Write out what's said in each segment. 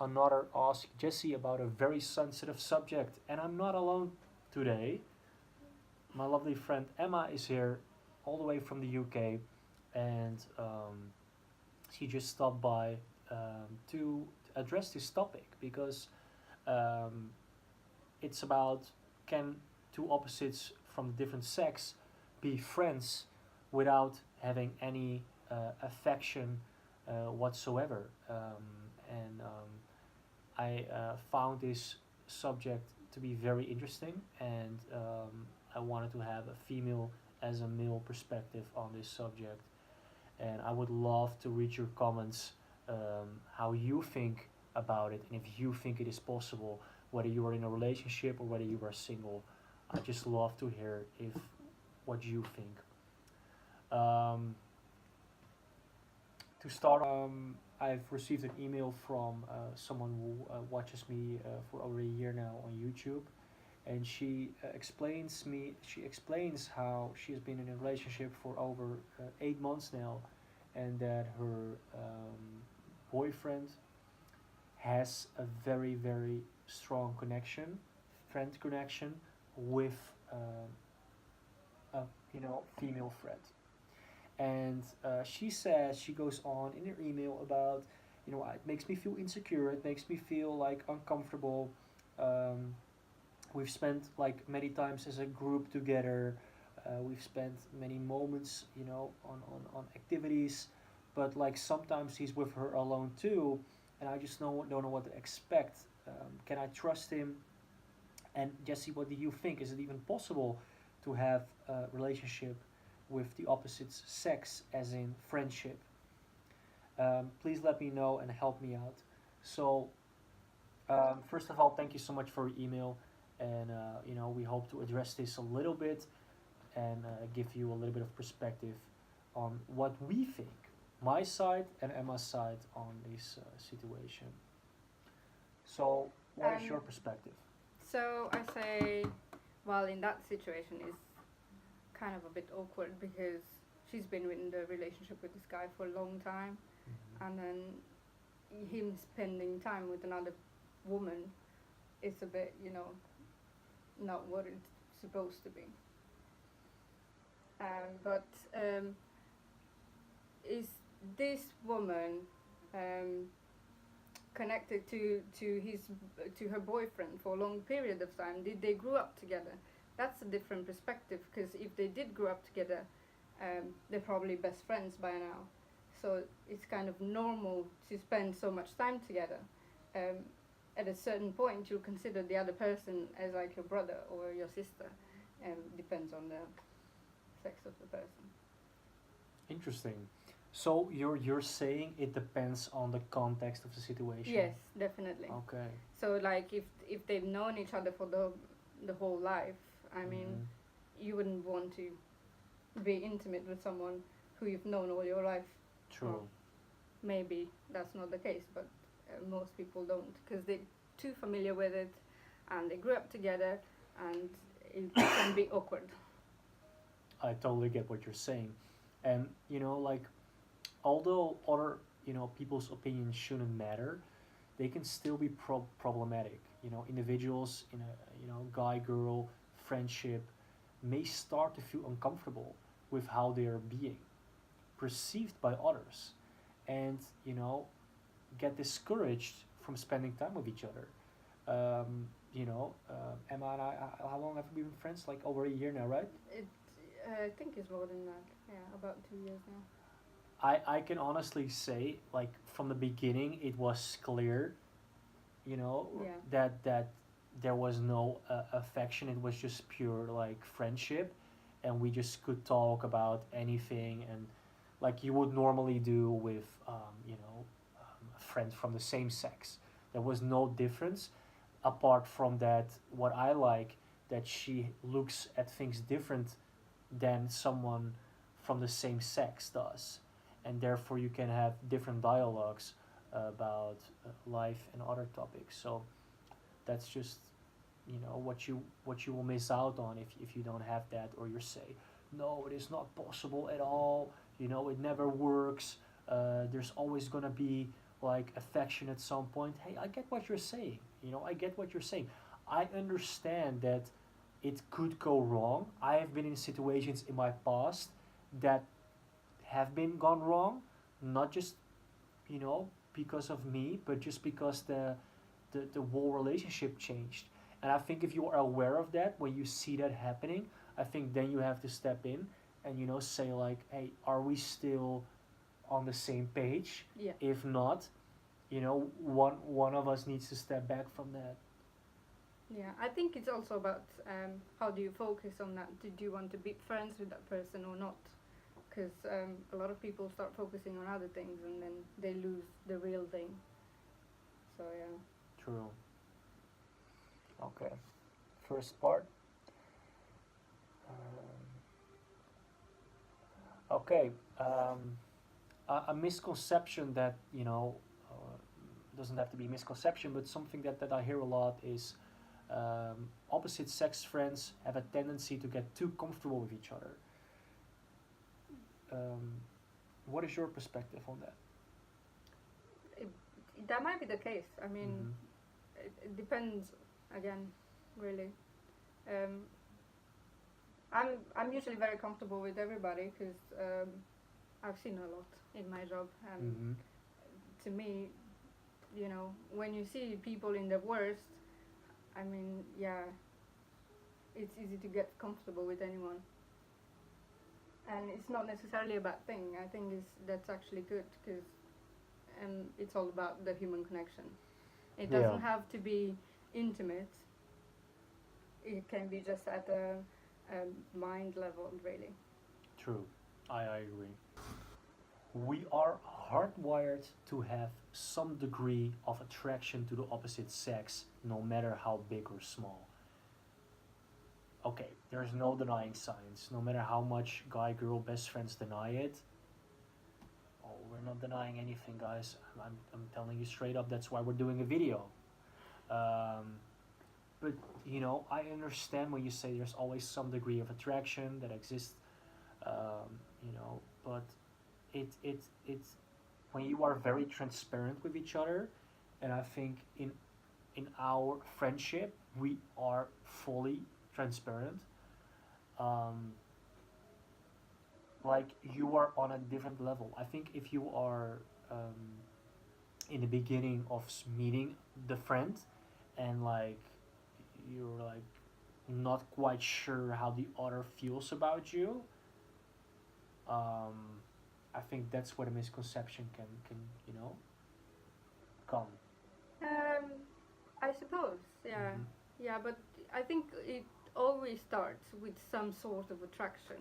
another Ask Jesse about a very sensitive subject. And I'm not alone today. My lovely friend Emma is here, all the way from the UK, and she just stopped by to address this topic because um, it's about, can two opposites from different sex be friends without having any affection whatsoever. I found this subject to be very interesting, and I wanted to have a female as a male perspective on this subject. And I would love to read your comments, how you think about it, and if you think it is possible, whether you are in a relationship or whether you are single. I just love to hear if what you think. Um, to start, I've received an email from someone who watches me for over a year now on YouTube, and she explains how she has been in a relationship for over 8 months now, and that her boyfriend has a very very strong connection, friend connection with a female friend. And she goes on in her email about, it makes me feel insecure, it makes me feel like uncomfortable. um, we've spent like many times as a group together, we've spent many moments, on activities, but like sometimes he's with her alone too, and I just don't know what to expect. Can I trust him? And Jesse, what do you think? Is it even possible to have a relationship with the opposite sex, as in friendship? Please let me know and help me out. So, first of all, thank you so much for your email, and we hope to address this a little bit and give you a little bit of perspective on what we think, my side and Emma's side on this situation. So, what is your Um, perspective? so I say, well, in that situation is kind of a bit awkward because she's been in the relationship with this guy for a long time, Mhm. and then him spending time with another woman is a bit, not what it's supposed to be. But is this woman um, connected to her boyfriend for a long period of time? Did they grow up together? That's a different perspective, because if they did grow up together, they're probably best friends by now. So it's kind of normal to spend so much time together. Um, at a certain point, you'll consider the other person as like your brother or your sister, and depends on the sex of the person. Interesting. So you're saying it depends on the context of the situation. Yes, definitely. Okay. So like if they've known each other for the whole life, I mean, Hmm. you wouldn't want to be intimate with someone who you've known all your life. Well, True. maybe that's not the case, but most people don't, because they're too familiar with it, and they grew up together, and it can be awkward. I totally get what you're saying, and like, although other people's opinions shouldn't matter, they can still be problematic. Individuals in a guy girl friendship may start to feel uncomfortable with how they are being perceived by others, and get discouraged from spending time with each other. Emma and I, how long have we been friends? Like over a year now, right? It, I think it's more than that. Yeah, about 2 years now. I can honestly say, like, from the beginning, it was clear, Yeah. that there was no affection. It was just pure like friendship, and we just could talk about anything, and like you would normally do with a friend from the same sex. There was no difference, apart from that. What I like, that she looks at things different than someone from the same sex does, and therefore you can have different dialogues about life and other topics. So that's just what you will miss out on if you don't have that, or you say no, it is not possible at all. It never works. There's always gonna be like affection at some point. Hey, I get what you're saying. I get what you're saying. I understand that it could go wrong. I have been in situations in my past that have been gone wrong, not just because of me, but just because the whole relationship changed. And I think if you are aware of that, when you see that happening, I think then you have to step in and say like, hey, are we still on the same page? Yeah. If not, one of us needs to step back from that. Yeah, I think it's also about how do you focus on that. Did you want to be friends with that person or not? Because a lot of people start focusing on other things and then they lose the real thing. So yeah. True. Okay. First part. Okay. A misconception that doesn't have to be a misconception, but something that I hear a lot is opposite sex friends have a tendency to get too comfortable with each other. What is your perspective on that? That might be the case. I mean, Mm-hmm. it depends again, really. I'm usually very comfortable with everybody because I've seen a lot in my job, and Mm-hmm. to me, when you see people in the worst, I mean, yeah, it's easy to get comfortable with anyone, and it's not necessarily a bad thing. I think that's actually good because it's all about the human connection. It doesn't have to be intimate. It can be just at a mind level, really. True. I agree. We are hardwired to have some degree of attraction to the opposite sex, no matter how big or small. Okay, there's no denying science. No matter how much guy girl best friends deny it, oh, we're not denying anything, guys. I'm telling you straight up, that's why we're doing a video. But I understand when you say there's always some degree of attraction that exists, but it's when you are very transparent with each other, and I think in our friendship we are fully transparent. Um, like you are on a different level. I think if you are in the beginning of meeting the friend, and like you're like not quite sure how the other feels about you, I think that's where the misconception can come. Um, I suppose, yeah, Mm-hmm. yeah, but I think it always starts with some sort of attraction.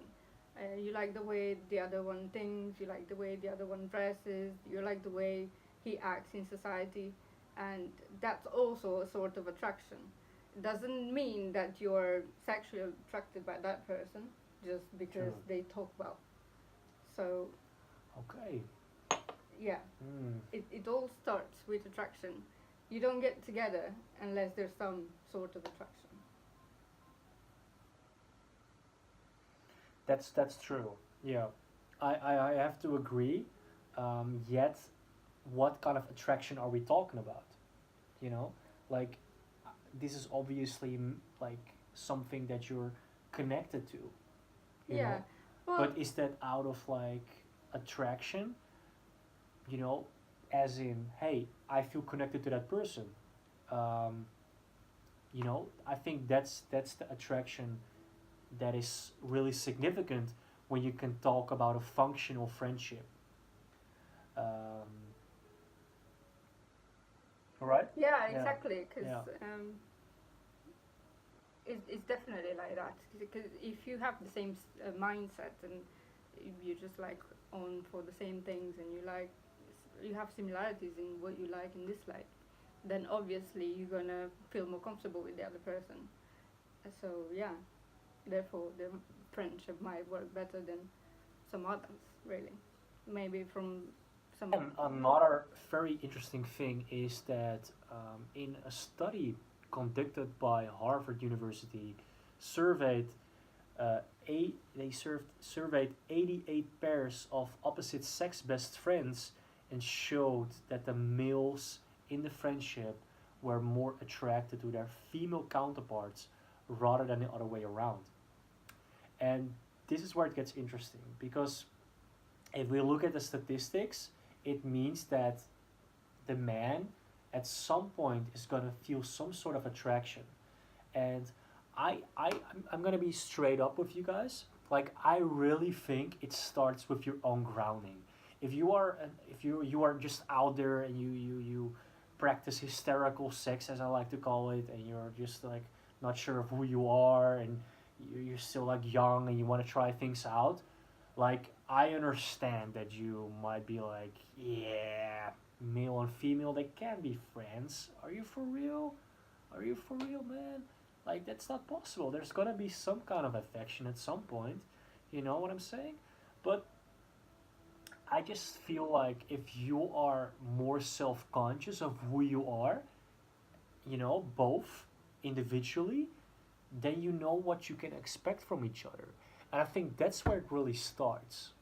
You like the way the other one thinks, you like the way the other one dresses, you like the way he acts in society, and that's also a sort of attraction. It doesn't mean that you're sexually attracted by that person just because True. they talk well. So, Okay. yeah, Mm. it all starts with attraction. You don't get together unless there's some sort of attraction. That's true. Yeah, I have to agree. Yet, what kind of attraction are we talking about? You know, like this is obviously like something that you're connected to. You Yeah, know, well, but is that out of like attraction? You know, as in, hey, I feel connected to that person. Um, I think that's the attraction that is really significant when you can talk about a functional friendship. Um, right? yeah, Yeah. exactly, because Yeah. it's definitely like that. Because if you have the same mindset and you just like on for the same things and you have similarities in what you like and dislike, then obviously you're gonna feel more comfortable with the other person. So yeah, therefore the friendship might work better than some others, really. Maybe from some. And another very interesting thing is that in a study conducted by Harvard University, surveyed surveyed 88 pairs of opposite sex best friends and showed that the males in the friendship were more attracted to their female counterparts rather than the other way around. And this is where it gets interesting because if we look at the statistics, it means that the man at some point is going to feel some sort of attraction. And I'm going to be straight up with you guys. Like, I really think it starts with your own grounding. If you are just out there and you practice hysterical sex, as I like to call it, and you're just like not sure of who you are, and you're still like young and you want to try things out, like, I understand that you might be like, yeah, male and female, they can be friends. Are you for real? Are you for real, man? Like, that's not possible. There's gonna be some kind of affection at some point. You know what I'm saying? But I just feel like if you are more self conscious of who you are, both individually, then you know what you can expect from each other. And I think that's where it really starts.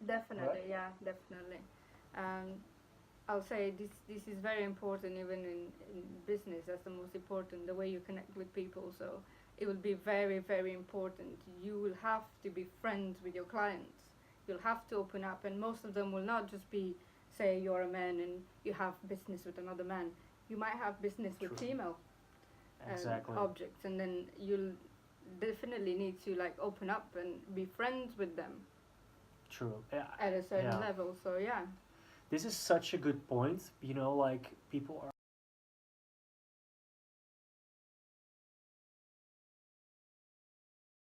Definitely, Right? yeah, definitely. Um, I'll say this is very important even in business. That's the most important, the way you connect with people. So it will be very, very important. You will have to be friends with your clients. You'll have to open up, and most of them will not just be, say, you're a man and you have business with another man. You might have business with True. female Exactly. objects, and then you'll definitely need to like open up and be friends with them True. Yeah. at a certain Yeah. level. So yeah. This is such a good point. Like, people are